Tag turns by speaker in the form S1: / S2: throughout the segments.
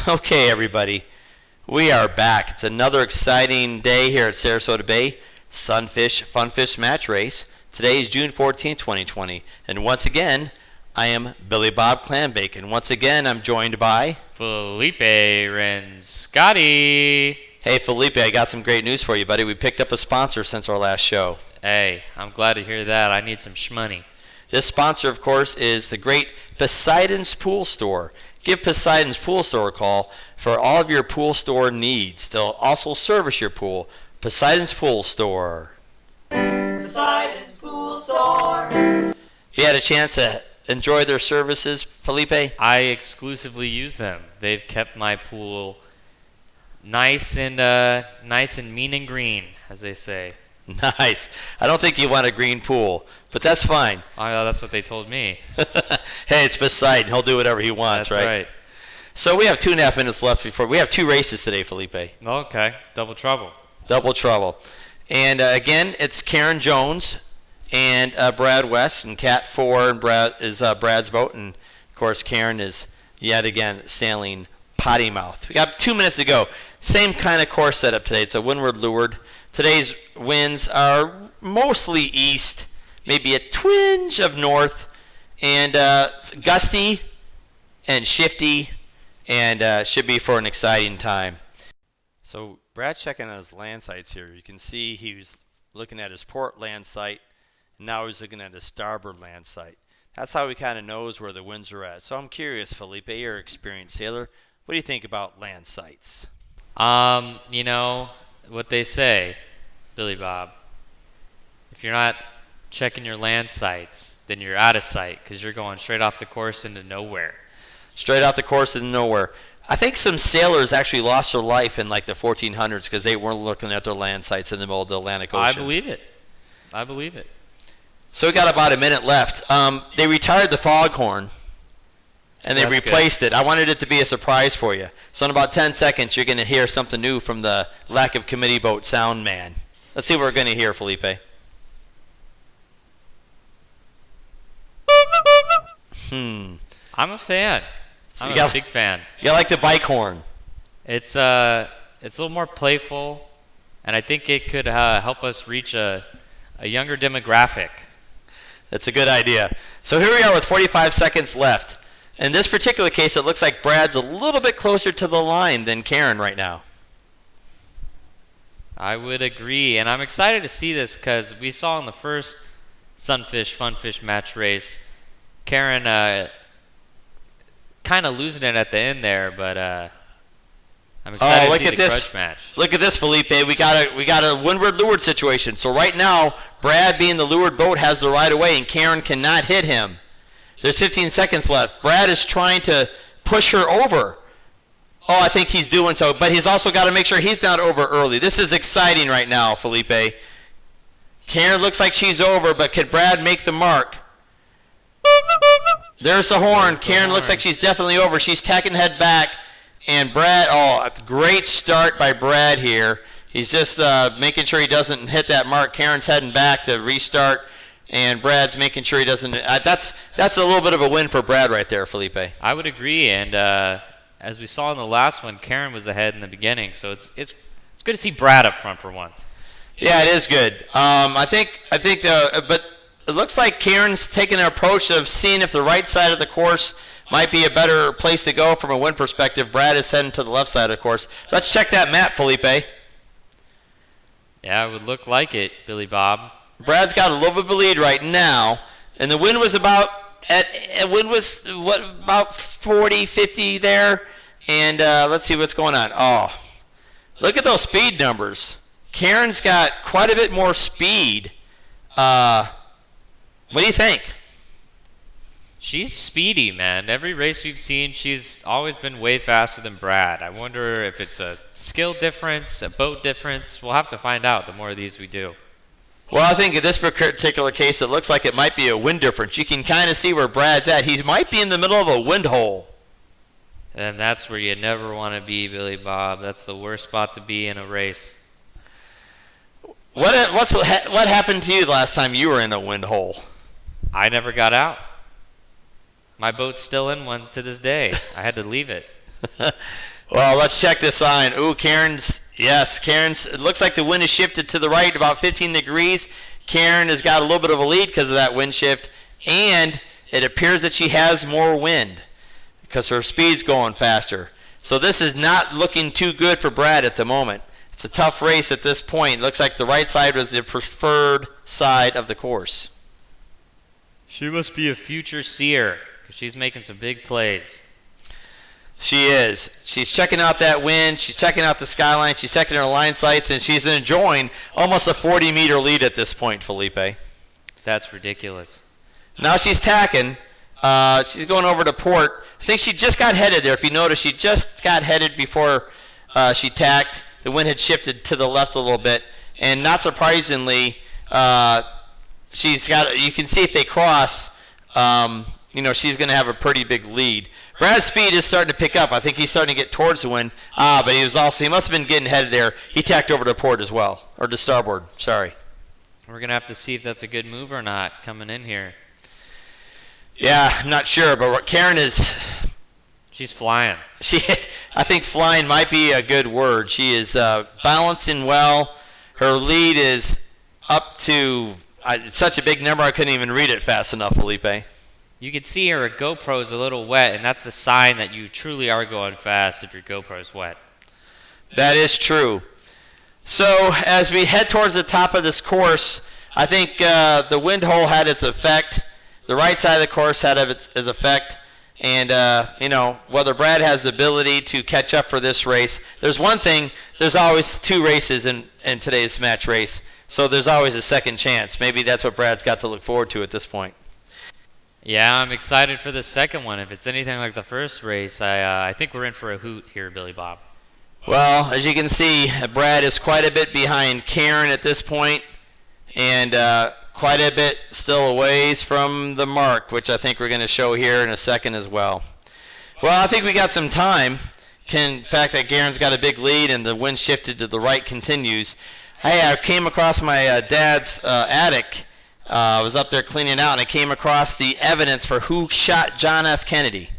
S1: Okay, everybody, we are back. It's another exciting day here at Sarasota Bay Sunfish Funfish match race. Today is June 14th, 2020, and once again, I am Billy Bob Clambake, once again, I'm joined by
S2: Felipe Renscotti.
S1: Hey, Felipe, I got some great news for you, buddy. We picked up a sponsor since our last show.
S2: Hey, I'm glad to hear that. I need some shmoney.
S1: This sponsor, of course, is the great Poseidon's Pool Store. Give Poseidon's Pool Store a call for all of your pool store needs. They'll also service your pool. Poseidon's Pool Store.
S3: Poseidon's Pool Store.
S1: If you had a chance to enjoy their services, Felipe?
S2: I exclusively use them. They've kept my pool nice and mean and green, as they say.
S1: Nice. I don't think you want a green pool, but that's fine.
S2: That's what they told me.
S1: Hey, it's Poseidon. He'll do whatever he wants,
S2: That's
S1: right? So we have 2.5 minutes left before we have two races today, Felipe.
S2: Okay, double trouble.
S1: Double trouble. And again, it's Karen Jones and Brad West, and Cat 4 and Brad is Brad's boat, and of course Karen is yet again sailing Potty Mouth. We got 2 minutes to go. Same kind of course setup today. It's a windward leeward. Today's winds are mostly east, maybe a twinge of north, and gusty and shifty, and should be for an exciting time. So Brad's checking on his land sites here. You can see he was looking at his port land site, and now he's looking at his starboard land site. That's how he kind of knows where the winds are at. So I'm curious, Felipe, you're an experienced sailor. What do you think about land sites?
S2: You know what they say, Billy Bob. If you're not checking your land sites, then you're out of sight because you're going straight off the course into nowhere.
S1: Straight off the course into nowhere. I think some sailors actually lost their life in like the 1400s because they weren't looking at their land sites in the middle of the Atlantic Ocean.
S2: I believe it.
S1: So we got about a minute left. They retired the foghorn, and they replaced it. I wanted it to be a surprise for you. So in about 10 seconds, you're going to hear something new from the Lack of Committee Boat sound man. Let's see what we're going to hear, Felipe.
S2: I'm a fan. I'm a big fan.
S1: You like the bike horn?
S2: It's a little more playful, and I think it could help us reach a younger demographic.
S1: That's a good idea. So here we are with 45 seconds left. In this particular case, it looks like Brad's a little bit closer to the line than Karen right now.
S2: I would agree, and I'm excited to see this because we saw in the first Sunfish Funfish match race, Karen kind of losing it at the end there, but I'm excited to see the grudge match.
S1: Look at this, Felipe. We got a windward leeward situation. So right now, Brad, being the leeward boat, has the right of way, and Karen cannot hit him. There's 15 seconds left. Brad is trying to push her over. Oh, I think he's doing so, but he's also got to make sure he's not over early. This is exciting right now, Felipe. Karen looks like she's over, but can Brad make the mark? There's the horn. Karen looks like she's definitely over. She's tacking head back. And Brad, a great start by Brad here. He's just making sure he doesn't hit that mark. Karen's heading back to restart, and Brad's making sure he doesn't. That's a little bit of a win for Brad right there, Felipe.
S2: I would agree, and as we saw in the last one, Karen was ahead in the beginning, so it's good to see Brad up front for once.
S1: Yeah, it is good. I think, but it looks like Karen's taking an approach of seeing if the right side of the course might be a better place to go from a wind perspective. Brad is heading to the left side of the course. Let's check that map, Felipe.
S2: Yeah, it would look like it, Billy Bob.
S1: Brad's got a little bit of a lead right now, and the wind was about 40, 50 there. And let's see what's going on. Oh, look at those speed numbers. Karen's got quite a bit more speed. What do you think?
S2: She's speedy, man. Every race we've seen, she's always been way faster than Brad. I wonder if it's a skill difference, a boat difference. We'll have to find out the more of these we do.
S1: Well, I think in this particular case, it looks like it might be a wind difference. You can kind of see where Brad's at. He might be in the middle of a wind hole.
S2: And that's where you never want to be, Billy Bob. That's the worst spot to be in a race.
S1: What happened to you the last time you were in a wind hole?
S2: I never got out. My boat's still in one to this day. I had to leave it.
S1: Well, let's check this line. Ooh, Karen's, it looks like the wind has shifted to the right about 15 degrees. Karen has got a little bit of a lead because of that wind shift, and it appears that she has more wind because her speed's going faster. So this is not looking too good for Brad at the moment. It's a tough race at this point. It looks like the right side was the preferred side of the course.
S2: She must be a future seer because she's making some big plays.
S1: She is. She's checking out that wind. She's checking out the skyline. She's checking her line sights, and she's enjoying almost a 40-meter lead at this point, Felipe.
S2: That's ridiculous.
S1: Now she's tacking. She's going over to port. I think she just got headed there. If you notice, she just got headed before she tacked. The wind had shifted to the left a little bit, and not surprisingly, she's got. You can see if they cross, she's going to have a pretty big lead. Brad's speed is starting to pick up. I think he's starting to get towards the wind. But he must have been getting headed there. He tacked over to port as well, or to starboard. Sorry.
S2: We're going to have to see if that's a good move or not coming in here.
S1: Yeah, I'm not sure, but what Karen is.
S2: She's flying.
S1: I think flying might be a good word. She is balancing well. Her lead is up to it's such a big number I couldn't even read it fast enough, Felipe.
S2: You can see her GoPro's a little wet, and that's the sign that you truly are going fast if your GoPro's wet.
S1: That is true. So as we head towards the top of this course, I think the wind hole had its effect. The right side of the course had its effect. And, whether Brad has the ability to catch up for this race, there's one thing, there's always two races in today's match race. So there's always a second chance. Maybe that's what Brad's got to look forward to at this point.
S2: Yeah, I'm excited for the second one. If it's anything like the first race, I think we're in for a hoot here, Billy Bob.
S1: Well, as you can see, Brad is quite a bit behind Karen at this point, and quite a bit still a ways from the mark, which I think we're going to show here in a second as well. Well, I think we got some time. The fact that Karen's got a big lead and the wind shifted to the right continues. Hey, I came across my dad's attic. I was up there cleaning out, and I came across the evidence for who shot John F. Kennedy.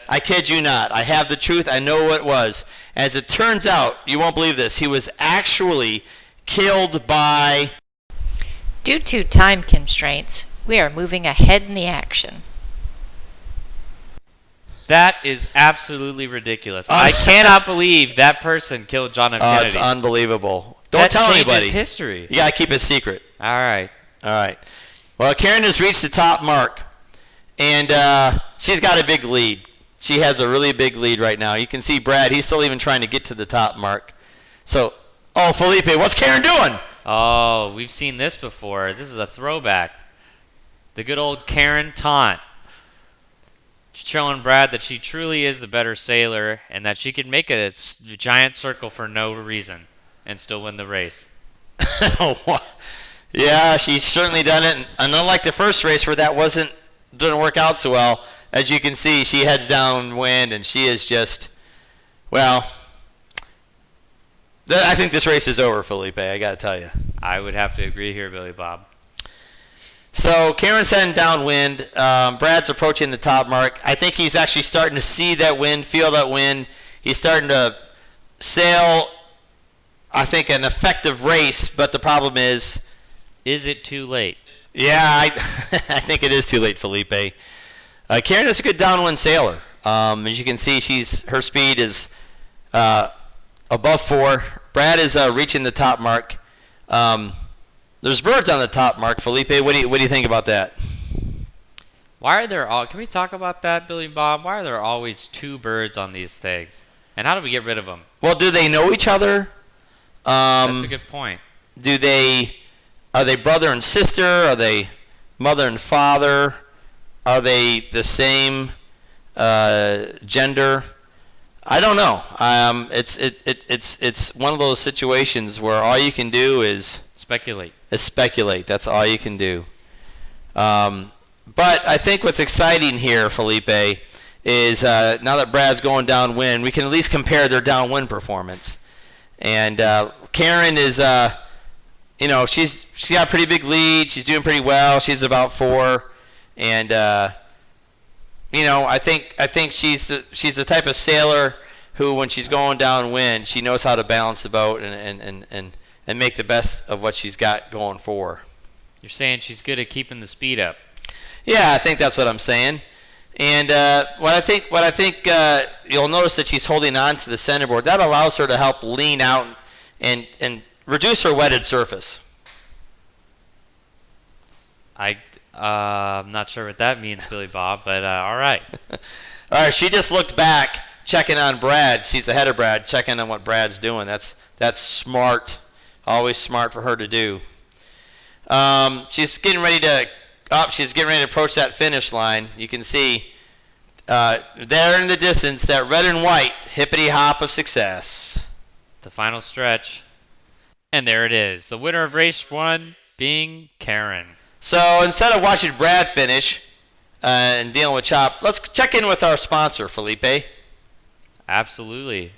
S1: I kid you not. I have the truth. I know what it was. As it turns out, you won't believe this, he was actually killed by...
S4: Due to time constraints, we are moving ahead in the action.
S2: That is absolutely ridiculous. I cannot believe that person killed John F. Kennedy.
S1: It's unbelievable. Don't tell anybody.
S2: History.
S1: You got to keep it secret.
S2: All right.
S1: Well, Karen has reached the top mark, and she's got a big lead. She has a really big lead right now. You can see Brad, he's still even trying to get to the top mark. So, Felipe, what's Karen doing?
S2: Oh, we've seen this before. This is a throwback. The good old Karen taunt. Showing Brad that she truly is the better sailor and that she can make a giant circle for no reason and still win the race.
S1: Yeah, she's certainly done it. And unlike the first race where that didn't work out so well, as you can see, she heads downwind and she is just, well, I think this race is over, Felipe, I got to tell you.
S2: I would have to agree here, Billy Bob.
S1: So Karen's heading downwind. Brad's approaching the top mark. I think he's actually starting to see that wind, feel that wind. He's starting to sail, I think, an effective race, but the problem is...
S2: Is it too late?
S1: Yeah, I think it is too late, Felipe. Karen is a good downwind sailor. As you can see, her speed is above 4. Brad is reaching the top mark. There's birds on the top mark, Felipe. What do you think about that?
S2: Why are there can we talk about that, Billy Bob? Why are there always 2 birds on these things? And how do we get rid of them?
S1: Well, do they know each other?
S2: That's a good point.
S1: Are they brother and sister? Are they mother and father? Are they the same gender? I don't know. It's one of those situations where all you can do is
S2: speculate.
S1: That's all you can do. But I think what's exciting here, Felipe, is now that Brad's going downwind, we can at least compare their downwind performance. And Karen is, she's got a pretty big lead. She's doing pretty well. She's about 4, and I think she's the type of sailor who, when she's going downwind, she knows how to balance the boat and make the best of what she's got going for her.
S2: You're saying she's good at keeping the speed up.
S1: Yeah, I think that's what I'm saying. And what I think you'll notice that she's holding on to the centerboard. That allows her to help lean out and reduce her wetted surface.
S2: I'm not sure what that means, Billy Bob, but all right.
S1: All right, she just looked back, checking on Brad. She's ahead of Brad, checking on what Brad's doing. That's smart. Always smart for her to do. She's getting ready to approach that finish line. You can see there in the distance that red and white hippity hop of success.
S2: The final stretch. And there it is. The winner of race 1 being Karen.
S1: So instead of watching Brad finish and dealing with chop, let's check in with our sponsor, Felipe.
S2: Absolutely.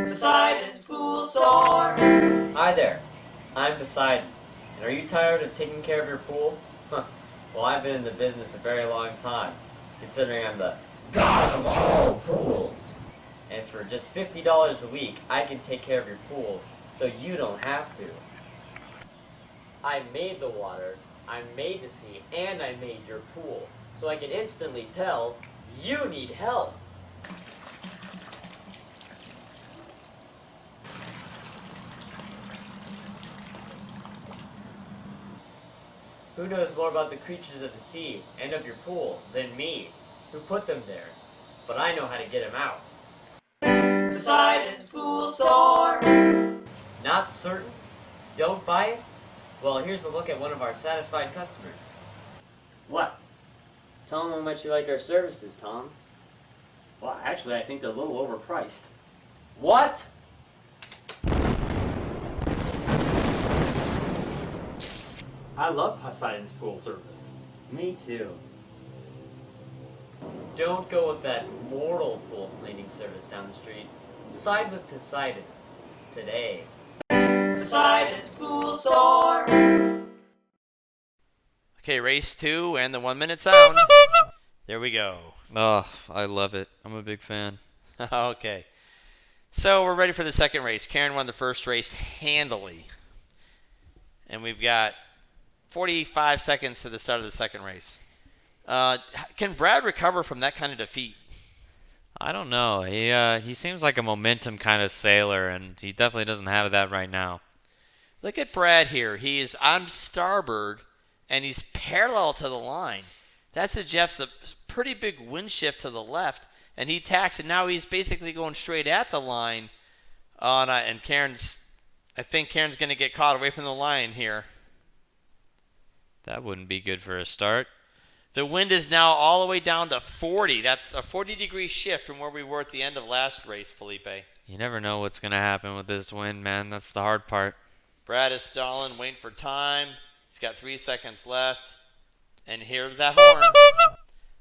S3: Poseidon's Pool Store.
S5: Hi there, I'm Poseidon. And are you tired of taking care of your pool? Well, I've been in the business a very long time, considering I'm the god of all pools. And for just $50 a week, I can take care of your pool, so you don't have to. I made the water, I made the sea, and I made your pool, so I can instantly tell you need help. Who knows more about the creatures of the sea and of your pool than me, who put them there? But I know how to get them out.
S3: Poseidon's Pool Store.
S5: Not certain? Don't buy it? Well, here's a look at one of our satisfied customers. What? Tell them how much you like our services, Tom.
S6: Well, actually, I think they're a little overpriced.
S5: What?
S6: I love Poseidon's pool service.
S5: Me too. Don't go with that mortal pool cleaning service down the street. Side with Poseidon. Today.
S3: Poseidon's Pool Store.
S1: Okay, race 2 and the 1-minute sound. There we go.
S2: Oh, I love it. I'm a big fan.
S1: Okay. So we're ready for the second race. Karen won the first race handily. And we've got 45 seconds to the start of the second race. Can Brad recover from that kind of defeat?
S2: I don't know. He seems like a momentum kind of sailor, and he definitely doesn't have that right now.
S1: Look at Brad here. He is on starboard, and he's parallel to the line. That suggests a pretty big wind shift to the left, and he tacks, and now he's basically going straight at the line. And I think Karen's going to get caught away from the line here.
S2: That wouldn't be good for a start.
S1: The wind is now all the way down to 40. That's a 40-degree shift from where we were at the end of last race, Felipe.
S2: You never know what's going to happen with this wind, man. That's the hard part.
S1: Brad is stalling, waiting for time. He's got 3 seconds left. And here's that horn.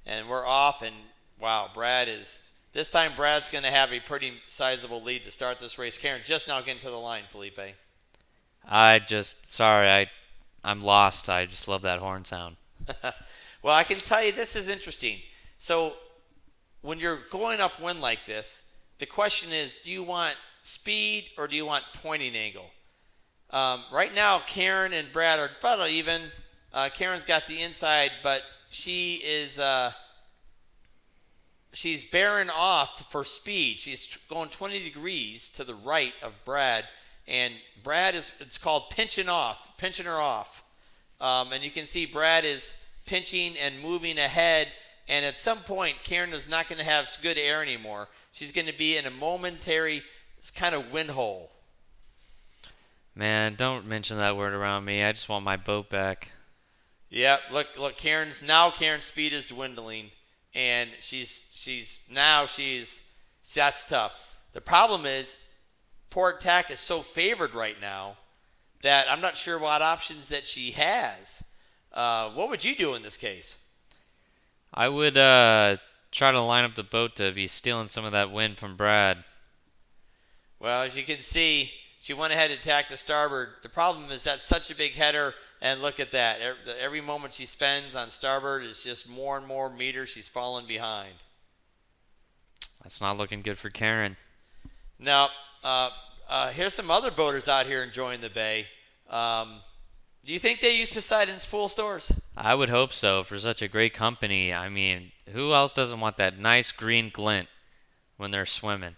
S1: And we're off, and wow, this time Brad's going to have a pretty sizable lead to start this race. Karen just now getting to the line, Felipe.
S2: I'm lost. I just love that horn sound.
S1: Well, I can tell you this is interesting. So when you're going upwind like this, the question is, do you want speed or do you want pointing angle? Right now, Karen and Brad are about even. Karen's got the inside, but she's bearing off for speed. She's going 20 degrees to the right of Brad, and it's called pinching her off. And you can see Brad is pinching and moving ahead, and at some point, Karen is not going to have good air anymore. She's going to be in a momentary kind of wind hole.
S2: Man, don't mention that word around me. I just want my boat back.
S1: Yeah, look, Karen's speed is dwindling, and that's tough. The problem is, port tack is so favored right now that I'm not sure what options that she has. What would you do in this case?
S2: I would try to line up the boat to be stealing some of that wind from Brad.
S1: Well, as you can see, she went ahead and attacked the starboard. The problem is that's such a big header, and look at that. Every moment she spends on starboard is just more and more meters she's falling behind.
S2: That's not looking good for Karen.
S1: Now, here's some other boaters out here enjoying the bay. Do you think they use Poseidon's pool stores?
S2: I would hope so for such a great company. I mean, who else doesn't want that nice green glint when they're swimming?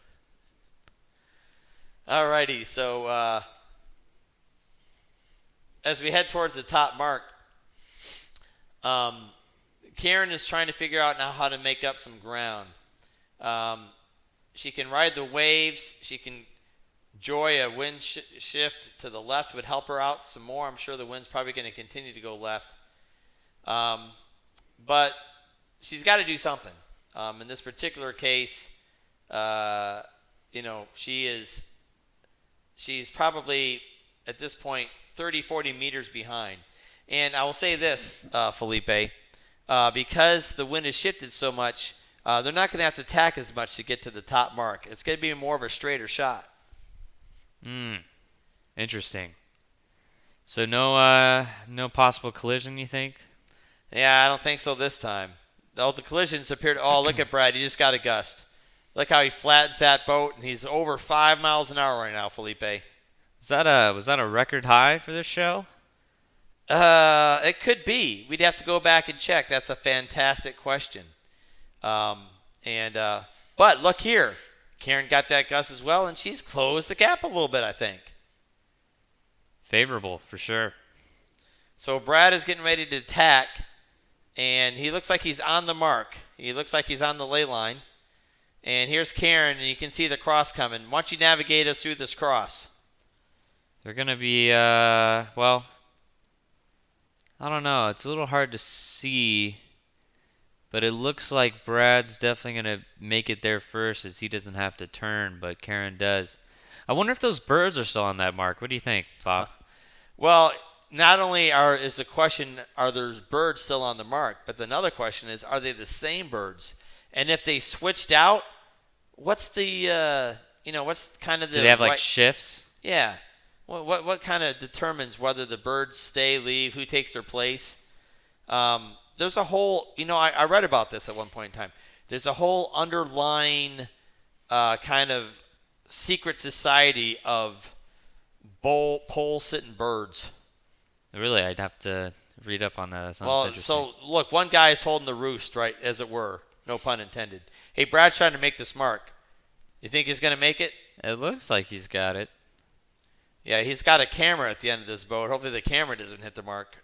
S1: Alrighty, so as we head towards the top mark, Karen is trying to figure out now how to make up some ground. She can ride the waves. She can enjoy a wind shift to the left would help her out some more. I'm sure the wind's probably going to continue to go left. But she's got to do something. In this particular case, she's probably at this point 30, 40 meters behind. And I will say this, Felipe, because the wind has shifted so much, they're not going to have to tack as much to get to the top mark. It's going to be more of a straighter shot.
S2: Interesting. So no possible collision, you think?
S1: Yeah, I don't think so this time. Though the collisions appear to... Oh, look at Brad. He just got a gust. Look how he flattens that boat, and he's over 5 miles an hour right now, Felipe.
S2: Was that a record high for this show?
S1: It could be. We'd have to go back and check. That's a fantastic question. But look here. Karen got that gust as well, and she's closed the gap a little bit, I think.
S2: Favorable, for sure.
S1: So Brad is getting ready to attack, and he looks like he's on the mark. He looks like he's on the ley line. And here's Karen, and you can see the cross coming. Why don't you navigate us through this cross?
S2: They're going to be, well, I don't know. It's a little hard to see, but it looks like Brad's definitely going to make it there first as he doesn't have to turn, but Karen does. I wonder if those birds are still on that mark. What do you think, Bob?
S1: Well, not only is the question, are those birds still on the mark, but another question is, are they the same birds? And if they switched out, what's the, what's kind of the...
S2: Do they have, like, shifts?
S1: Yeah. What kind of determines whether the birds stay, leave, who takes their place? There's a whole, I read about this at one point in time. There's a whole underlying kind of secret society of pole-sitting birds.
S2: Really, I'd have to read up on that. That sounds interesting.
S1: So look, one guy is holding the roost, right, as it were. No pun intended. Hey, Brad's trying to make this mark. You think he's going to make it?
S2: It looks like he's got it.
S1: Yeah, he's got a camera at the end of this boat. Hopefully the camera doesn't hit the mark.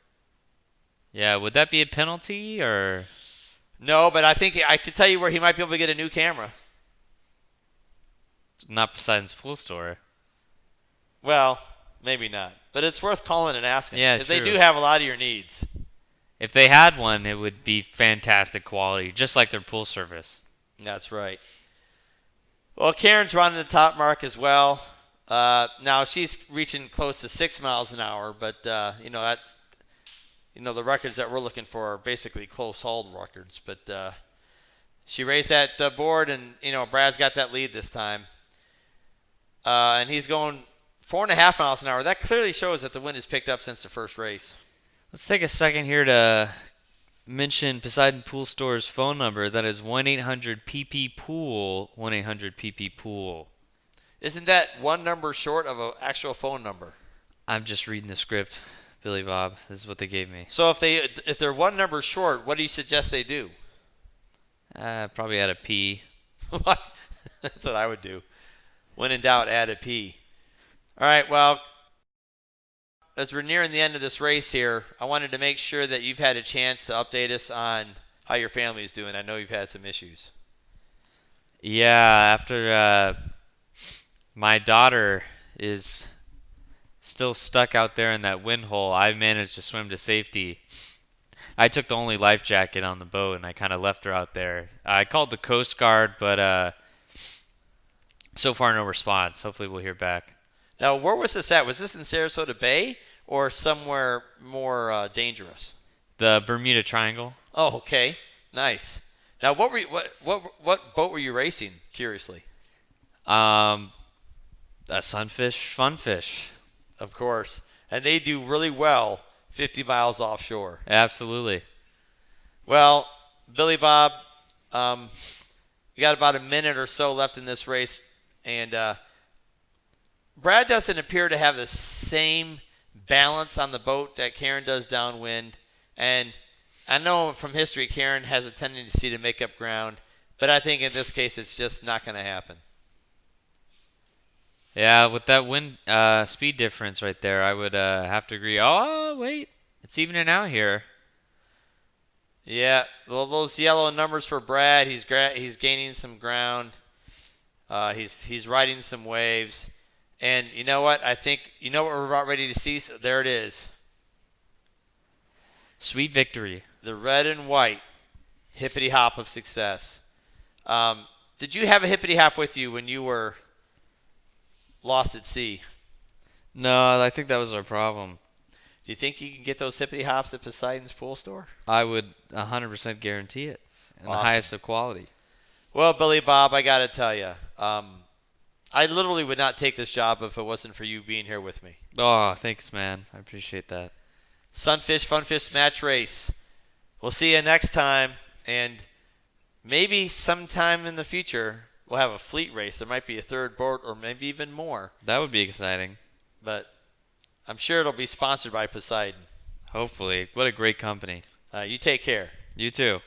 S2: Yeah, would that be a penalty or?
S1: No, but I think I could tell you where he might be able to get a new camera.
S2: Not Poseidon's Pool Store.
S1: Well, maybe not. But it's worth calling and asking.
S2: Yeah,
S1: because they
S2: true.
S1: do have a lot of your needs.
S2: If they had one, it would be fantastic quality, just like their pool service.
S1: That's right. Well, Karen's running the top mark as well. Now she's reaching close to 6 miles an hour, but that's the records that we're looking for are basically close hold records. But she raised that board, and Brad's got that lead this time, and he's going 4.5 miles an hour. That clearly shows that the wind has picked up since the first race.
S2: Let's take a second here to mention Poseidon Pool Store's phone number. That is 1-800-PP-POOL, 1-800-PP-POOL.
S1: Isn't that one number short of an actual phone number?
S2: I'm just reading the script, Billy Bob. This is what they gave me.
S1: So if they're one number short, what do you suggest they do?
S2: Probably add a P.
S1: What? That's what I would do. When in doubt, add a P. All right, well, as we're nearing the end of this race here, I wanted to make sure that you've had a chance to update us on how your family is doing. I know you've had some issues.
S2: Yeah, after my daughter is still stuck out there in that wind hole, I managed to swim to safety. I took the only life jacket on the boat, and I kind of left her out there. I called the Coast Guard, but so far no response. Hopefully we'll hear back.
S1: Now, where was this at? Was this in Sarasota Bay or somewhere more dangerous?
S2: The Bermuda Triangle.
S1: Oh, okay, nice. Now, what boat were you racing? Curiously.
S2: A Sunfish Funfish.
S1: Of course, and they do really well 50 miles offshore.
S2: Absolutely.
S1: Well, Billy Bob, we got about a minute or so left in this race, and Brad doesn't appear to have the same balance on the boat that Karen does downwind. And I know from history Karen has a tendency to make up ground, but I think in this case it's just not going to happen.
S2: Yeah, with that wind speed difference right there, I would have to agree. Oh, wait. It's evening out here.
S1: Yeah, well, those yellow numbers for Brad, he's gaining some ground. He's riding some waves. And you know what? I think you know what we're about ready to see. So there it is.
S2: Sweet victory.
S1: The red and white hippity hop of success. Did you have a hippity hop with you when you were lost at sea?
S2: No, I think that was our problem.
S1: Do you think you can get those hippity hops at Poseidon's pool store?
S2: I would 100% guarantee it. And the
S1: Awesome.
S2: highest of quality.
S1: Well, Billy Bob, I got to tell you, I literally would not take this job if it wasn't for you being here with me.
S2: Oh, thanks, man. I appreciate that.
S1: Sunfish Funfish match race. We'll see you next time, and maybe sometime in the future we'll have a fleet race. There might be a third boat or maybe even more,
S2: That would be exciting.
S1: but I'm sure it'll be sponsored by Poseidon.
S2: Hopefully. What a great company.
S1: You take care.
S2: You too.